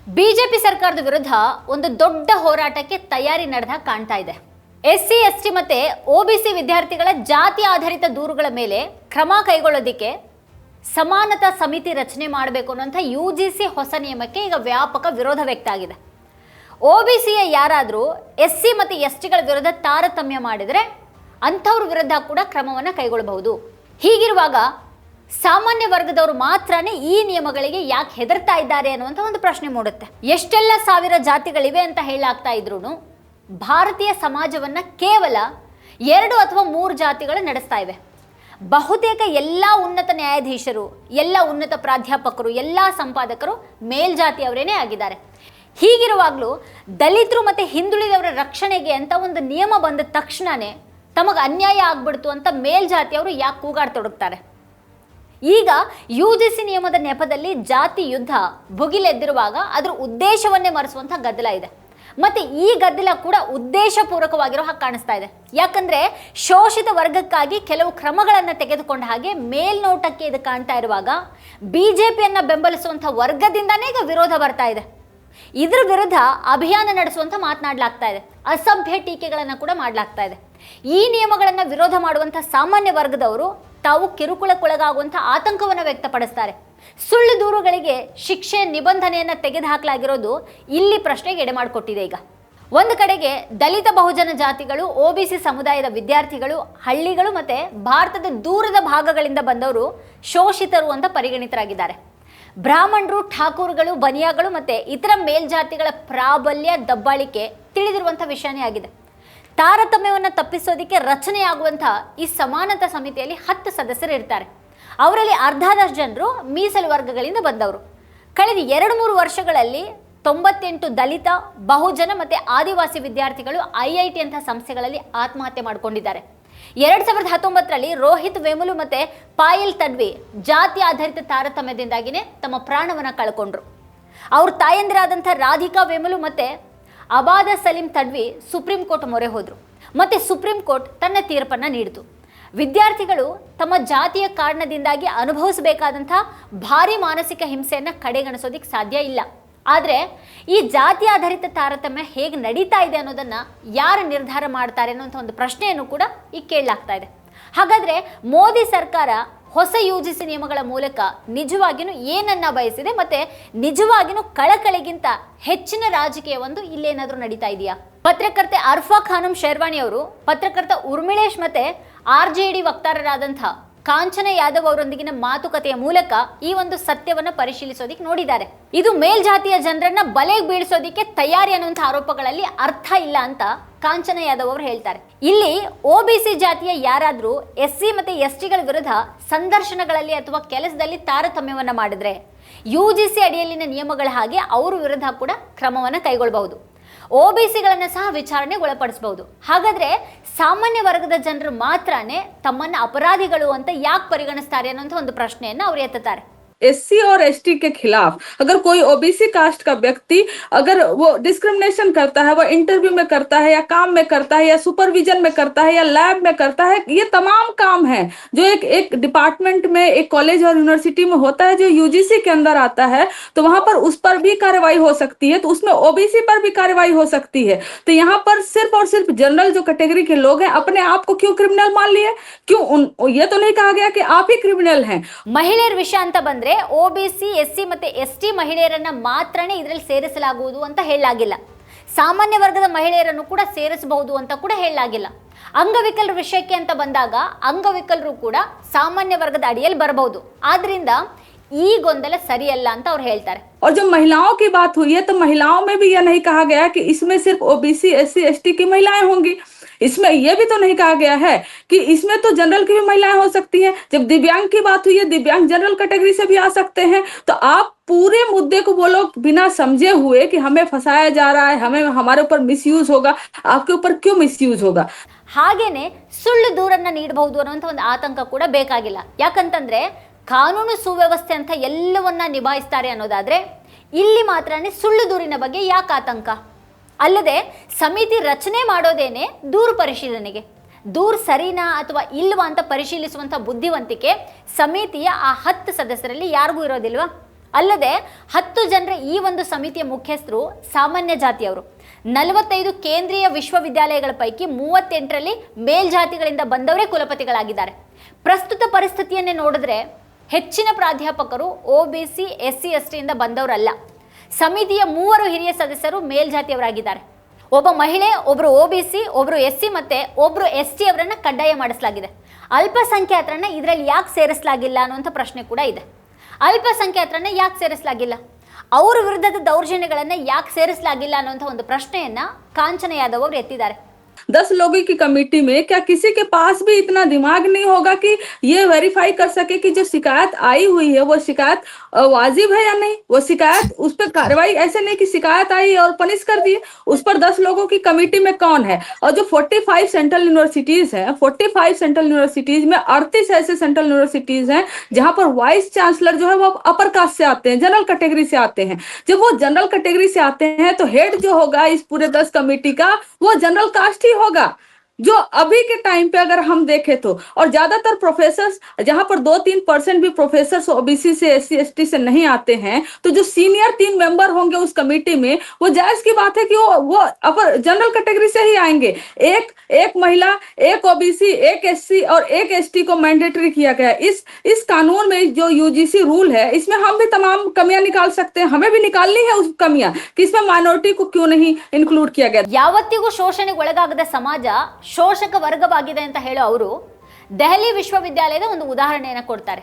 BJP ಸರ್ಕಾರದ ವಿರುದ್ಧ ಒಂದು ದೊಡ್ಡ ಹೋರಾಟಕ್ಕೆ ತಯಾರಿ ನಡೆದ ಕಾಣ್ತಾ ಇದೆ. ಎಸ್ಸಿ ಎಸ್ಟಿ ಮತ್ತೆ ಒಬಿಸಿ ವಿದ್ಯಾರ್ಥಿಗಳ ಜಾತಿ ಆಧಾರಿತ ದೂರುಗಳ ಮೇಲೆ ಕ್ರಮ ಕೈಗೊಳ್ಳೋದಿಕ್ಕೆ ಸಮಾನತಾ ಸಮಿತಿ ರಚನೆ ಮಾಡಬೇಕು ಅನ್ನೋಂಥ ಯುಜಿಸಿ ಹೊಸ ನಿಯಮಕ್ಕೆ ಈಗ ವ್ಯಾಪಕ ವಿರೋಧ ವ್ಯಕ್ತ ಆಗಿದೆ. ಒಬಿಸಿಯ ಯಾರಾದರೂ ಎಸ್ಸಿ ಮತ್ತು ಎಸ್ಟಿಗಳ ವಿರುದ್ಧ ತಾರತಮ್ಯ ಮಾಡಿದರೆ ಅಂಥವ್ರ ವಿರುದ್ಧ ಕೂಡ ಕ್ರಮವನ್ನು ಕೈಗೊಳ್ಳಬಹುದು. ಹೀಗಿರುವಾಗ ಸಾಮಾನ್ಯ ವರ್ಗದವರು ಮಾತ್ರನೇ ಈ ನಿಯಮಗಳಿಗೆ ಯಾಕೆ ಹೆದರ್ತಾ ಇದ್ದಾರೆ ಅನ್ನುವಂಥ ಒಂದು ಪ್ರಶ್ನೆ ಮೂಡುತ್ತೆ. ಎಷ್ಟೆಲ್ಲ ಸಾವಿರ ಜಾತಿಗಳಿವೆ ಅಂತ ಹೇಳಾಗ್ತಾ ಇದ್ರು ಭಾರತೀಯ ಸಮಾಜವನ್ನು ಕೇವಲ 2 ಅಥವಾ 3 ಜಾತಿಗಳು ನಡೆಸ್ತಾ ಇವೆ. ಬಹುತೇಕ ಎಲ್ಲ ಉನ್ನತ ನ್ಯಾಯಾಧೀಶರು, ಎಲ್ಲ ಉನ್ನತ ಪ್ರಾಧ್ಯಾಪಕರು, ಎಲ್ಲ ಸಂಪಾದಕರು ಮೇಲ್ಜಾತಿಯವರೇನೇ ಆಗಿದ್ದಾರೆ. ಹೀಗಿರುವಾಗಲೂ ದಲಿತರು ಮತ್ತು ಹಿಂದುಳಿದವರ ರಕ್ಷಣೆಗೆ ಅಂತ ಒಂದು ನಿಯಮ ಬಂದ ತಕ್ಷಣವೇ ತಮಗೆ ಅನ್ಯಾಯ ಆಗ್ಬಿಡ್ತು ಅಂತ ಮೇಲ್ಜಾತಿಯವರು ಯಾಕೆ ಕೂಗಾಡ್ತೊಡಗ್ತಾರೆ? ಈಗ ಯುಜಿಸಿ ನಿಯಮದ ನೆಪದಲ್ಲಿ ಜಾತಿ ಯುದ್ಧ ಭುಗಿಲೆದ್ದಿರುವಾಗ ಅದರ ಉದ್ದೇಶವನ್ನೇ ಮರೆಸುವಂಥ ಗದ್ದಲ ಇದೆ. ಮತ್ತು ಈ ಗದ್ದಲ ಕೂಡ ಉದ್ದೇಶಪೂರ್ವಕವಾಗಿರೋ ಹಾಗೆ ಕಾಣಿಸ್ತಾ ಇದೆ. ಯಾಕಂದರೆ ಶೋಷಿತ ವರ್ಗಕ್ಕಾಗಿ ಕೆಲವು ಕ್ರಮಗಳನ್ನು ತೆಗೆದುಕೊಂಡ ಹಾಗೆ ಮೇಲ್ನೋಟಕ್ಕೆ ಇದು ಕಾಣ್ತಾ ಇರುವಾಗ ಬಿಜೆಪಿಯನ್ನು ಬೆಂಬಲಿಸುವಂಥ ವರ್ಗದಿಂದನೇ ಈಗ ವಿರೋಧ ಬರ್ತಾ ಇದೆ. ಇದ್ರ ವಿರುದ್ಧ ಅಭಿಯಾನ ನಡೆಸುವಂಥ ಮಾತನಾಡಲಾಗ್ತಾ ಇದೆ. ಅಸಭ್ಯ ಟೀಕೆಗಳನ್ನು ಕೂಡ ಮಾಡಲಾಗ್ತಾ ಇದೆ. ಈ ನಿಯಮಗಳನ್ನು ವಿರೋಧ ಮಾಡುವಂಥ ಸಾಮಾನ್ಯ ವರ್ಗದವರು ತಾವು ಕಿರುಕುಳಕ್ಕೊಳಗಾಗುವಂಥ ಆತಂಕವನ್ನು ವ್ಯಕ್ತಪಡಿಸ್ತಾರೆ. ಸುಳ್ಳು ದೂರುಗಳಿಗೆ ಶಿಕ್ಷೆ ನಿಬಂಧನೆಯನ್ನು ತೆಗೆದುಹಾಕಲಾಗಿರೋದು ಇಲ್ಲಿ ಪ್ರಶ್ನೆಗೆ ಎಡೆ ಮಾಡಿಕೊಟ್ಟಿದೆ. ಈಗ ಒಂದು ಕಡೆಗೆ ದಲಿತ ಬಹುಜನ ಜಾತಿಗಳು, ಒಬಿಸಿ ಸಮುದಾಯದ ವಿದ್ಯಾರ್ಥಿಗಳು, ಹಳ್ಳಿಗಳು ಮತ್ತು ಭಾರತದ ದೂರದ ಭಾಗಗಳಿಂದ ಬಂದವರು ಶೋಷಿತರು ಅಂತ ಪರಿಗಣಿತರಾಗಿದ್ದಾರೆ. ಬ್ರಾಹ್ಮಣರು, ಠಾಕೂರ್ಗಳು, ಬನಿಯಾಗಳು ಮತ್ತು ಇತರ ಮೇಲ್ಜಾತಿಗಳ ಪ್ರಾಬಲ್ಯ, ದಬ್ಬಾಳಿಕೆ ತಿಳಿದಿರುವಂಥ ವಿಷಯನೇ ಆಗಿದೆ. ತಾರತಮ್ಯವನ್ನು ತಪ್ಪಿಸೋದಕ್ಕೆ ರಚನೆಯಾಗುವಂಥ ಈ ಸಮಾನತಾ ಸಮಿತಿಯಲ್ಲಿ 10 ಸದಸ್ಯರು ಇರ್ತಾರೆ. ಅವರಲ್ಲಿ ಅರ್ಧದಷ್ಟು ಜನರು ಮೀಸಲು ವರ್ಗಗಳಿಂದ ಬಂದವರು. ಕಳೆದ 2-3 ವರ್ಷಗಳಲ್ಲಿ 98 ದಲಿತ, ಬಹುಜನ ಮತ್ತು ಆದಿವಾಸಿ ವಿದ್ಯಾರ್ಥಿಗಳು IIT ಅಂಥ ಸಂಸ್ಥೆಗಳಲ್ಲಿ ಆತ್ಮಹತ್ಯೆ ಮಾಡಿಕೊಂಡಿದ್ದಾರೆ. 2019ರಲ್ಲಿ ರೋಹಿತ್ ವೇಮುಲು ಮತ್ತು ಪಾಯಲ್ ತಡ್ವಿ ಜಾತಿ ಆಧಾರಿತ ತಾರತಮ್ಯದಿಂದಾಗಿಯೇ ತಮ್ಮ ಪ್ರಾಣವನ್ನು ಕಳ್ಕೊಂಡ್ರು. ಅವ್ರ ತಾಯಂದಿರಾದಂಥ ರಾಧಿಕಾ ವೇಮುಲು ಮತ್ತು ಅಬಾದ ಸಲೀಂ ತಡ್ವಿ ಸುಪ್ರೀಂ ಕೋರ್ಟ್ ಮೊರೆ ಹೋದರು ಮತ್ತು ಸುಪ್ರೀಂ ಕೋರ್ಟ್ ತನ್ನ ತೀರ್ಪನ್ನು ನೀಡಿತು. ವಿದ್ಯಾರ್ಥಿಗಳು ತಮ್ಮ ಜಾತಿಯ ಕಾರಣದಿಂದಾಗಿ ಅನುಭವಿಸಬೇಕಾದಂಥ ಭಾರಿ ಮಾನಸಿಕ ಹಿಂಸೆಯನ್ನು ಕಡೆಗಣಿಸೋದಕ್ಕೆ ಸಾಧ್ಯ ಇಲ್ಲ. ಆದರೆ ಈ ಜಾತಿ ಆಧಾರಿತ ತಾರತಮ್ಯ ಹೇಗೆ ನಡೀತಾ ಇದೆ ಅನ್ನೋದನ್ನು ಯಾರು ನಿರ್ಧಾರ ಮಾಡ್ತಾರೆ ಅನ್ನೋಂಥ ಒಂದು ಪ್ರಶ್ನೆಯನ್ನು ಕೂಡ ಈಗ ಕೇಳಲಾಗ್ತಾ ಇದೆ. ಹಾಗಾದರೆ ಮೋದಿ ಸರ್ಕಾರ ಹೊಸ ಯುಜಿಸಿ ನಿಯಮಗಳ ಮೂಲಕ ನಿಜವಾಗಿಯೂ ಏನನ್ನ ಬಯಸಿದೆ ಮತ್ತು ನಿಜವಾಗಿಯೂ ಕಳಕಳಿಗಿಂತ ಹೆಚ್ಚಿನ ರಾಜಕೀಯ ಒಂದು ಇಲ್ಲೇನಾದರೂ ನಡೀತಾ ಇದೆಯಾ? ಪತ್ರಕರ್ತೆ ಅರ್ಫಾ ಖಾನಂ ಶೇರ್ವಾಣಿ ಅವರು ಪತ್ರಕರ್ತ ಉರ್ಮಿಳೇಶ್ ಮತ್ತು RJD ವಕ್ತಾರರಾದಂಥ ಕಾಂಚನ ಯಾದವ್ ಅವರೊಂದಿಗಿನ ಮಾತುಕತೆಯ ಮೂಲಕ ಈ ಒಂದು ಸತ್ಯವನ್ನು ಪರಿಶೀಲಿಸೋದಿಕ್ಕೆ ನೋಡಿದ್ದಾರೆ. ಇದು ಮೇಲ್ಜಾತಿಯ ಜನರನ್ನ ಬಲೆಗೆ ಬೀಳಿಸೋದಿಕ್ಕೆ ತಯಾರಿ ಅನ್ನುವಂಥ ಆರೋಪಗಳಲ್ಲಿ ಅರ್ಥ ಇಲ್ಲ ಅಂತ ಕಾಂಚನ ಯಾದವ್ ಅವರು ಹೇಳ್ತಾರೆ. ಇಲ್ಲಿ ಒಬಿಸಿ ಜಾತಿಯ ಯಾರಾದರೂ ಎಸ್ಸಿ ಮತ್ತು ಎಸ್ಟಿಗಳ ವಿರುದ್ಧ ಸಂದರ್ಶನಗಳಲ್ಲಿ ಅಥವಾ ಕೆಲಸದಲ್ಲಿ ತಾರತಮ್ಯವನ್ನು ಮಾಡಿದ್ರೆ ಯುಜಿಸಿ ಅಡಿಯಲ್ಲಿನ ನಿಯಮಗಳ ಹಾಗೆ ಅವ್ರ ವಿರುದ್ಧ ಕೂಡ ಕ್ರಮವನ್ನು ಕೈಗೊಳ್ಳಬಹುದು. ಒಬಿಸಿಗಳನ್ನು ಸಹ ವಿಚಾರಣೆಗೆ ಒಳಪಡಿಸಬಹುದು. ಹಾಗಾದ್ರೆ ಸಾಮಾನ್ಯ ವರ್ಗದ ಜನರು ಮಾತ್ರನೇ ತಮ್ಮನ್ನು ಅಪರಾಧಿಗಳು ಅಂತ ಯಾಕೆ ಪರಿಗಣಿಸ್ತಾರೆ ಅನ್ನೋಂಥ ಒಂದು ಪ್ರಶ್ನೆಯನ್ನು ಅವರು ಎತ್ತುತ್ತಾರೆ. एससी और एसटी के खिलाफ अगर कोई ओबीसी कास्ट का व्यक्ति अगर वो डिस्क्रिमिनेशन करता है, वो इंटरव्यू में करता है या काम में करता है या सुपरविजन में करता है या लैब में करता है, ये तमाम काम है जो एक डिपार्टमेंट में, एक कॉलेज और यूनिवर्सिटी में होता है जो यूजीसी के अंदर आता है, तो वहां पर उस पर भी कार्रवाई हो सकती है, तो उसमें ओबीसी पर भी कार्रवाई हो सकती है. तो यहाँ पर सिर्फ और सिर्फ जनरल जो कैटेगरी के लोग हैं अपने आप को क्यों क्रिमिनल मान लिए? क्यों ये तो नहीं कहा गया कि आप ही क्रिमिनल हैं. ಮಹಿಳೆಯರ ವಿಷಯ ಅಂತ ಬಂದ್ರೆ ಒಬಿಸಿ, ಎಸ್ಸಿ ಮತ್ತು ಎಸ್ಟಿ ಮಹಿಳೆಯರನ್ನ ಮಾತ್ರನೇ ಇದರಲ್ಲಿ ಸೇರಿಸಲಾಗುವುದು ಅಂತ ಹೇಳಲಾಗಿಲ್ಲ. ಸಾಮಾನ್ಯ ವರ್ಗದ ಮಹಿಳೆಯರನ್ನು ಕೂಡ ಸೇರಿಸಬಹುದು ಅಂತ ಕೂಡ ಹೇಳಲಾಗಿಲ್ಲ. ಅಂಗವಿಕಲರ ವಿಷಯಕ್ಕೆ ಅಂತ ಬಂದಾಗ ಅಂಗವಿಕಲರು ಕೂಡ ಸಾಮಾನ್ಯ ವರ್ಗದ ಅಡಿಯಲ್ಲಿ ಬರಬಹುದು. ಆದ್ರಿಂದ ಈ ಗೊಂದಲ ಸರಿಯಲ್ಲ ಅಂತ ಅವ್ರು ಹೇಳ್ತಾರೆ. और जो महिलाओं की बात हुई है तो महिलाओं में भी यह नहीं कहा गया कि इसमें सिर्फ ओबीसी, एससी, एसटी की महिलाएं होंगी. इसमें यह भी तो नहीं कहा गया है कि इसमें तो जनरल की भी महिलाएं हो सकती हैं. जब दिव्यांग की बात हुई है, दिव्यांग जनरल कैटेगरी से भी आ सकते हैं. तो आप पूरे मुद्दे को वो लोग बिना समझे हुए कि हमें फंसाया जा रहा है, हमें हमारे ऊपर मिसयूज होगा, आपके ऊपर क्यों मिसयूज होगा? ಹಾಗೇನೆ ಸುಳ್ಳು ದೂರನ್ನ ನೀಡಬಹುದು ಅನ್ನುವಂಥ ಒಂದು ಆತಂಕ ಕೂಡ ಬೇಕಾಗಿಲ್ಲ. ಯಾಕಂತಂದ್ರೆ ಕಾನೂನು ಸುವ್ಯವಸ್ಥೆ ಅಂತ ಎಲ್ಲವನ್ನ ನಿಭಾಯಿಸ್ತಾರೆ ಅನ್ನೋದಾದ್ರೆ ಇಲ್ಲಿ ಮಾತ್ರನೇ ಸುಳ್ಳು ದೂರಿನ ಬಗ್ಗೆ ಯಾಕೆ ಆತಂಕ? ಅಲ್ಲದೆ ಸಮಿತಿ ರಚನೆ ಮಾಡೋದೇನೆ ದೂರು ಪರಿಶೀಲನೆಗೆ. ದೂರು ಸರಿನಾ ಅಥವಾ ಇಲ್ವಾ ಅಂತ ಪರಿಶೀಲಿಸುವಂಥ ಬುದ್ಧಿವಂತಿಕೆ ಸಮಿತಿಯ ಆ 10 ಸದಸ್ಯರಲ್ಲಿ ಯಾರಿಗೂ ಇರೋದಿಲ್ವಾ? ಅಲ್ಲದೆ 10 ಜನರ ಈ ಒಂದು ಸಮಿತಿಯ ಮುಖ್ಯಸ್ಥರು ಸಾಮಾನ್ಯ ಜಾತಿಯವರು. 45 ಕೇಂದ್ರೀಯ ವಿಶ್ವವಿದ್ಯಾಲಯಗಳ ಪೈಕಿ 38ರಲ್ಲಿ ಮೇಲ್ಜಾತಿಗಳಿಂದ ಬಂದವರೇ ಕುಲಪತಿಗಳಾಗಿದ್ದಾರೆ. ಪ್ರಸ್ತುತ ಪರಿಸ್ಥಿತಿಯನ್ನೇ ನೋಡಿದ್ರೆ ಹೆಚ್ಚಿನ ಪ್ರಾಧ್ಯಾಪಕರು OBC SC STಯಿಂದ ಬಂದವರಲ್ಲ. ಸಮಿತಿಯ 3 ಹಿರಿಯ ಸದಸ್ಯರು ಮೇಲ್ಜಾತಿಯವರಾಗಿದ್ದಾರೆ. ಒಬ್ಬ ಮಹಿಳೆ, ಒಬ್ಬರು OBC, ಒಬ್ಬರು SC ಮತ್ತೆ ಒಬ್ಬರು ST ಅವರನ್ನ ಕಡ್ಡಾಯ ಮಾಡಿಸಲಾಗಿದೆ. ಅಲ್ಪಸಂಖ್ಯಾತರನ್ನ ಇದರಲ್ಲಿ ಯಾಕೆ ಸೇರಿಸಲಾಗಿಲ್ಲ ಅನ್ನುವಂಥ ಪ್ರಶ್ನೆ ಕೂಡ ಇದೆ. ಅಲ್ಪಸಂಖ್ಯಾತರನ್ನ ಯಾಕೆ ಸೇರಿಸಲಾಗಿಲ್ಲ, ಅವರ ವಿರುದ್ಧದ ದೌರ್ಜನ್ಯಗಳನ್ನು ಯಾಕೆ ಸೇರಿಸಲಾಗಿಲ್ಲ ಅನ್ನುವಂಥ ಒಂದು ಪ್ರಶ್ನೆಯನ್ನ ಕಾಂಚನ ಯಾದವ್ ಅವರು ಎತ್ತಿದ್ದಾರೆ. 10 लोगों की कमेटी में क्या किसी के पास भी इतना दिमाग नहीं होगा कि ये वेरीफाई कर सके कि जो शिकायत आई हुई है वो शिकायत वाजिब है या नहीं? वो शिकायत उस पर कार्रवाई ऐसे नहीं कि शिकायत आई और पनिश कर दिए, उस पर 10 लोगों की कमेटी में कौन है? और जो 45 सेंट्रल यूनिवर्सिटीज है, 45 सेंट्रल यूनिवर्सिटीज में 38 ऐसे सेंट्रल यूनिवर्सिटीज हैं जहां पर वाइस चांसलर जो है वो अपर कास्ट से आते हैं, जनरल कैटेगरी से आते हैं. जब वो जनरल कैटेगरी से आते हैं तो हेड जो होगा इस पूरे 10 कमेटी का वो जनरल कास्ट ही होगा, जो अभी के टाइम पे अगर हम देखें तो. और ज्यादातर प्रोफेसर जहां पर 2-3% भी प्रोफेसर OBC से SC ST से नहीं आते हैं, तो जो सीनियर 3 मेंबर होंगे उस कमेटी में, वो जायज की बात है कि वो अपर जनरल कैटेगरी से ही आएंगे. एक महिला, एक OBC, एक SC और एक ST को मैंडेटरी किया गया. इस कानून में जो UGC रूल है, इसमें हम भी तमाम कमियां निकाल सकते हैं. हमें भी निकालनी है उस कमियां कि इसमें माइनॉरिटी को क्यों नहीं इंक्लूड किया गया. ಯಾವತ್ತಿಗೂ ಶೋಷಣೆಗೆ ಒಳಗಾಗದ ಸಮಾಜ ಶೋಷಕ ವರ್ಗವಾಗಿದೆ ಅಂತ ಹೇಳೋ ಅವರು ದೆಹಲಿ ವಿಶ್ವವಿದ್ಯಾಲಯದ ಒಂದು ಉದಾಹರಣೆಯನ್ನು ಕೊಡ್ತಾರೆ.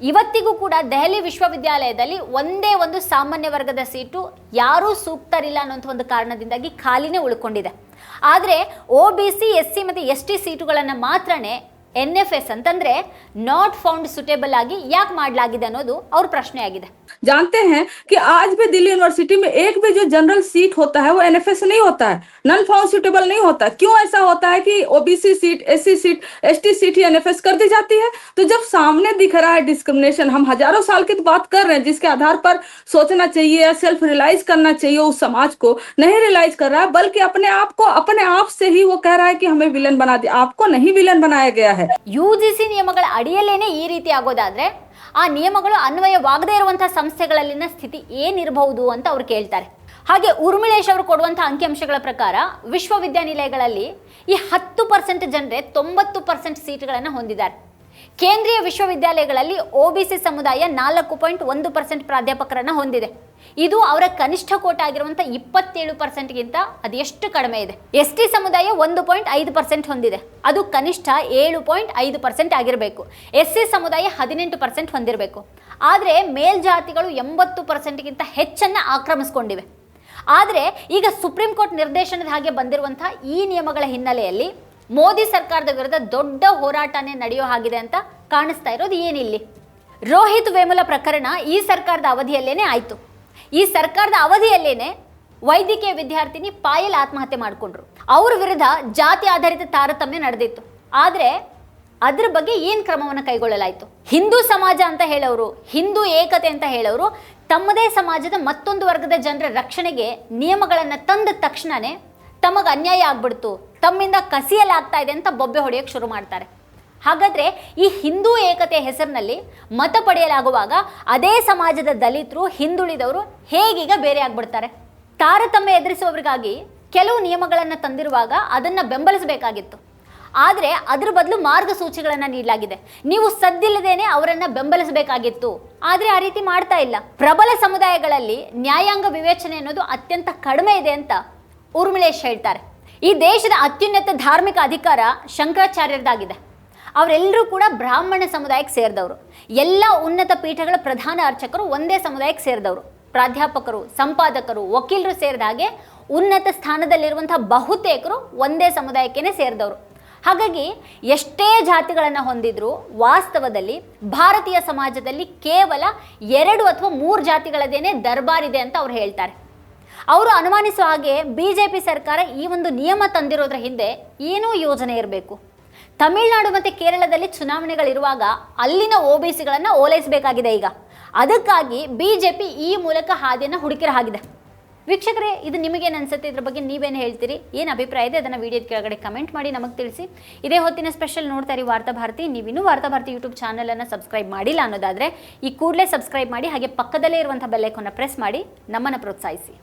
ಇವತ್ತಿಗೂ ಕೂಡ ದೆಹಲಿ ವಿಶ್ವವಿದ್ಯಾಲಯದಲ್ಲಿ ಒಂದೇ ಒಂದು ಸಾಮಾನ್ಯ ವರ್ಗದ ಸೀಟು ಯಾರೂ ಸೂಕ್ತರಿಲ್ಲ ಅನ್ನೋಂಥ ಒಂದು ಕಾರಣದಿಂದಾಗಿ ಖಾಲಿನೇ ಉಳ್ಕೊಂಡಿದೆ. ಆದರೆ OBC SC ಮತ್ತು ST ಸೀಟುಗಳನ್ನು ಮಾತ್ರನೇ NFS ಅಂತಂದ್ರೆ ನಾಟ್ ಫೌಂಡ್ ಸುಟೇಬಲ್ ಆಗಿ ಯಾಕೆ ಮಾಡಲಾಗಿದೆ ಅನ್ನೋದು ಅವ್ರ ಪ್ರಶ್ನೆ ಆಗಿದೆ. जानते हैं कि आज भी दिल्ली यूनिवर्सिटी में एक भी जो जनरल सीट होता है वो NFS नहीं होता है, नॉन फाउंड सुटेबल नहीं होता. क्यों ऐसा होता है कि OBC seat, SC seat, ST seat ही NFS कर दी जाती है? तो जब सामने दिख रहा है डिस्क्रिमिनेशन, हम हजारों साल की बात कर रहे हैं जिसके आधार पर सोचना चाहिए या सेल्फ रियलाइज करना चाहिए, उस समाज को नहीं रियलाइज कर रहा है, बल्कि अपने आप से ही वो कह रहा है कि हमें विलन बना दिया. आपको नहीं विलन बनाया गया है. UGC ನಿಯಮಗಳ ಅಡಿಯಲ್ಲೇನೆ ಈ ರೀತಿ ಆಗೋದಾದ್ರೆ ಆ ನಿಯಮಗಳು ಅನ್ವಯವಾಗದೇ ಇರುವಂತಹ ಸಂಸ್ಥೆಗಳಲ್ಲಿನ ಸ್ಥಿತಿ ಏನಿರಬಹುದು ಅಂತ ಅವ್ರು ಕೇಳ್ತಾರೆ. ಹಾಗೆ ಉರ್ಮಿಳೇಶ್ ಅವರು ಕೊಡುವಂತಹ ಅಂಕಿಅಂಶಗಳ ಪ್ರಕಾರ ವಿಶ್ವವಿದ್ಯಾನಿಲಯಗಳಲ್ಲಿ ಈ 10% ಜನರೇ 90% ಸೀಟ್ಗಳನ್ನು ಹೊಂದಿದ್ದಾರೆ. ಕೇಂದ್ರೀಯ ವಿಶ್ವವಿದ್ಯಾಲಯಗಳಲ್ಲಿ OBC ಸಮುದಾಯ 4.1% ಪ್ರಾಧ್ಯಾಪಕರನ್ನ ಹೊಂದಿದೆ. ಇದು ಅವರ ಕನಿಷ್ಠ ಕೋಟ ಆಗಿರುವಂಥ 27%ಗಿಂತ ಅದೆಷ್ಟು ಕಡಿಮೆ ಇದೆ. ST ಸಮುದಾಯ 1.5% ಹೊಂದಿದೆ, ಅದು ಕನಿಷ್ಠ 7.5% ಆಗಿರಬೇಕು. SC ಸಮುದಾಯ 18% ಹೊಂದಿರಬೇಕು. ಆದರೆ ಮೇಲ್ಜಾತಿಗಳು 80%ಗಿಂತ ಹೆಚ್ಚನ್ನ ಆಕ್ರಮಿಸಿಕೊಂಡಿವೆ. ಆದರೆ ಈಗ ಸುಪ್ರೀಂ ಕೋರ್ಟ್ ನಿರ್ದೇಶನದ ಹಾಗೆ ಬಂದಿರುವಂತಹ ಈ ನಿಯಮಗಳ ಹಿನ್ನೆಲೆಯಲ್ಲಿ ಮೋದಿ ಸರ್ಕಾರದ ವಿರುದ್ಧ ದೊಡ್ಡ ಹೋರಾಟನೇ ನಡೆಯೋ ಹಾಗಿದೆ ಅಂತ ಕಾಣಿಸ್ತಾ ಇರೋದು ಏನಿಲ್ಲಿ. ರೋಹಿತ್ ವೇಮುಲ ಪ್ರಕರಣ ಈ ಸರ್ಕಾರದ ಅವಧಿಯಲ್ಲೇನೆ ಆಯಿತು. ಈ ಸರ್ಕಾರದ ಅವಧಿಯಲ್ಲೇನೆ ವೈದ್ಯಕೀಯ ವಿದ್ಯಾರ್ಥಿನಿ ಪಾಯಲ್ ಆತ್ಮಹತ್ಯೆ ಮಾಡಿಕೊಂಡ್ರು. ಅವ್ರ ವಿರುದ್ಧ ಜಾತಿ ಆಧಾರಿತ ತಾರತಮ್ಯ ನಡೆದಿತ್ತು. ಆದರೆ ಅದ್ರ ಬಗ್ಗೆ ಏನು ಕ್ರಮವನ್ನು ಕೈಗೊಳ್ಳಲಾಯಿತು? ಹಿಂದೂ ಸಮಾಜ ಅಂತ ಹೇಳೋರು, ಹಿಂದೂ ಏಕತೆ ಅಂತ ಹೇಳೋರು ತಮ್ಮದೇ ಸಮಾಜದ ಮತ್ತೊಂದು ವರ್ಗದ ಜನರ ರಕ್ಷಣೆಗೆ ನಿಯಮಗಳನ್ನು ತಂದ ತಕ್ಷಣನೇ ತಮಗೆ ಅನ್ಯಾಯ ಆಗ್ಬಿಡ್ತು, ತಮ್ಮಿಂದ ಕಸಿಯಲಾಗ್ತಾ ಇದೆ ಅಂತ ಬೊಬ್ಬೆ ಹೊಡೆಯೋಕ್ಕೆ ಶುರು ಮಾಡ್ತಾರೆ. ಹಾಗಾದರೆ ಈ ಹಿಂದೂ ಏಕತೆ ಹೆಸರಿನಲ್ಲಿ ಮತ ಪಡೆಯಲಾಗುವಾಗ ಅದೇ ಸಮಾಜದ ದಲಿತರು, ಹಿಂದುಳಿದವರು ಹೇಗೀಗ ಬೇರೆ ಆಗ್ಬಿಡ್ತಾರೆ? ತಾರತಮ್ಯ ಎದುರಿಸುವವರಿಗಾಗಿ ಕೆಲವು ನಿಯಮಗಳನ್ನು ತಂದಿರುವಾಗ ಅದನ್ನು ಬೆಂಬಲಿಸಬೇಕಾಗಿತ್ತು. ಆದರೆ ಅದ್ರ ಬದಲು ಮಾರ್ಗಸೂಚಿಗಳನ್ನು ನೀಡಲಾಗಿದೆ. ನೀವು ಸದ್ದಿಲ್ಲದೇನೆ ಅವರನ್ನು ಬೆಂಬಲಿಸಬೇಕಾಗಿತ್ತು. ಆದರೆ ಆ ರೀತಿ ಮಾಡ್ತಾ ಇಲ್ಲ. ಪ್ರಬಲ ಸಮುದಾಯಗಳಲ್ಲಿ ನ್ಯಾಯಾಂಗ ವಿವೇಚನೆ ಅನ್ನೋದು ಅತ್ಯಂತ ಕಡಿಮೆ ಇದೆ ಅಂತ ಉರ್ಮಿಳೇಶ್ ಹೇಳ್ತಾರೆ. ಈ ದೇಶದ ಅತ್ಯುನ್ನತ ಧಾರ್ಮಿಕ ಅಧಿಕಾರ ಶಂಕರಾಚಾರ್ಯರದಾಗಿದೆ. ಅವರೆಲ್ಲರೂ ಕೂಡ ಬ್ರಾಹ್ಮಣ ಸಮುದಾಯಕ್ಕೆ ಸೇರಿದವರು. ಎಲ್ಲ ಉನ್ನತ ಪೀಠಗಳ ಪ್ರಧಾನ ಅರ್ಚಕರು ಒಂದೇ ಸಮುದಾಯಕ್ಕೆ ಸೇರಿದವರು. ಪ್ರಾಧ್ಯಾಪಕರು, ಸಂಪಾದಕರು, ವಕೀಲರು ಸೇರಿದ ಹಾಗೆ ಉನ್ನತ ಸ್ಥಾನದಲ್ಲಿರುವಂತಹ ಬಹುತೇಕರು ಒಂದೇ ಸಮುದಾಯಕ್ಕೇ ಸೇರಿದವರು. ಹಾಗಾಗಿ ಎಷ್ಟೇ ಜಾತಿಗಳನ್ನು ಹೊಂದಿದ್ರು ವಾಸ್ತವದಲ್ಲಿ ಭಾರತೀಯ ಸಮಾಜದಲ್ಲಿ ಕೇವಲ 2 ಅಥವಾ 3 ಜಾತಿಗಳದೇನೆ ದರ್ಬಾರಿದೆ ಅಂತ ಅವ್ರು ಹೇಳ್ತಾರೆ. ಅವರು ಅನುಮಾನಿಸುವ ಹಾಗೆ BJP ಸರ್ಕಾರ ಈ ಒಂದು ನಿಯಮ ತಂದಿರೋದ್ರ ಹಿಂದೆ ಏನೋ ಯೋಜನೆ ಇರಬೇಕು. ತಮಿಳುನಾಡು ಮತ್ತು ಕೇರಳದಲ್ಲಿ ಚುನಾವಣೆಗಳಿರುವಾಗ ಅಲ್ಲಿನ OBCಗಳನ್ನು ಓಲೈಸಬೇಕಾಗಿದೆ. ಈಗ ಅದಕ್ಕಾಗಿ BJP ಈ ಮೂಲಕ ಹಾದಿಯನ್ನು ಹುಡುಕಿರ ಹಾಗಿದೆ. ವೀಕ್ಷಕರೇ, ಇದು ನಿಮಗೇನು ಅನ್ಸುತ್ತೆ? ಇದ್ರ ಬಗ್ಗೆ ನೀವೇನು ಹೇಳ್ತೀರಿ? ಏನು ಅಭಿಪ್ರಾಯ ಇದೆ ಅದನ್ನು ವಿಡಿಯೋದ ಕೆಳಗಡೆ ಕಮೆಂಟ್ ಮಾಡಿ ನಮಗೆ ತಿಳಿಸಿ. ಇದೇ ಹೊತ್ತಿನ ಸ್ಪೆಷಲ್ ನೋಡ್ತಾ ಇರಿ ವಾರ್ತಾಭಾರತಿ. ನೀವಿನ್ನೂ ವಾರ್ತಾಭಾರತಿ ಯೂಟ್ಯೂಬ್ ಚಾನಲನ್ನು ಸಬ್ಸ್ಕ್ರೈಬ್ ಮಾಡಿಲ್ಲ ಅನ್ನೋದಾದರೆ ಈ ಕೂಡಲೇ ಸಬ್ಸ್ಕ್ರೈಬ್ ಮಾಡಿ, ಹಾಗೆ ಪಕ್ಕದಲ್ಲೇ ಇರುವಂಥ ಬೆಲ್ ಐಕಾನ್ನ ಪ್ರೆಸ್ ಮಾಡಿ ನಮ್ಮನ್ನು ಪ್ರೋತ್ಸಾಹಿಸಿ.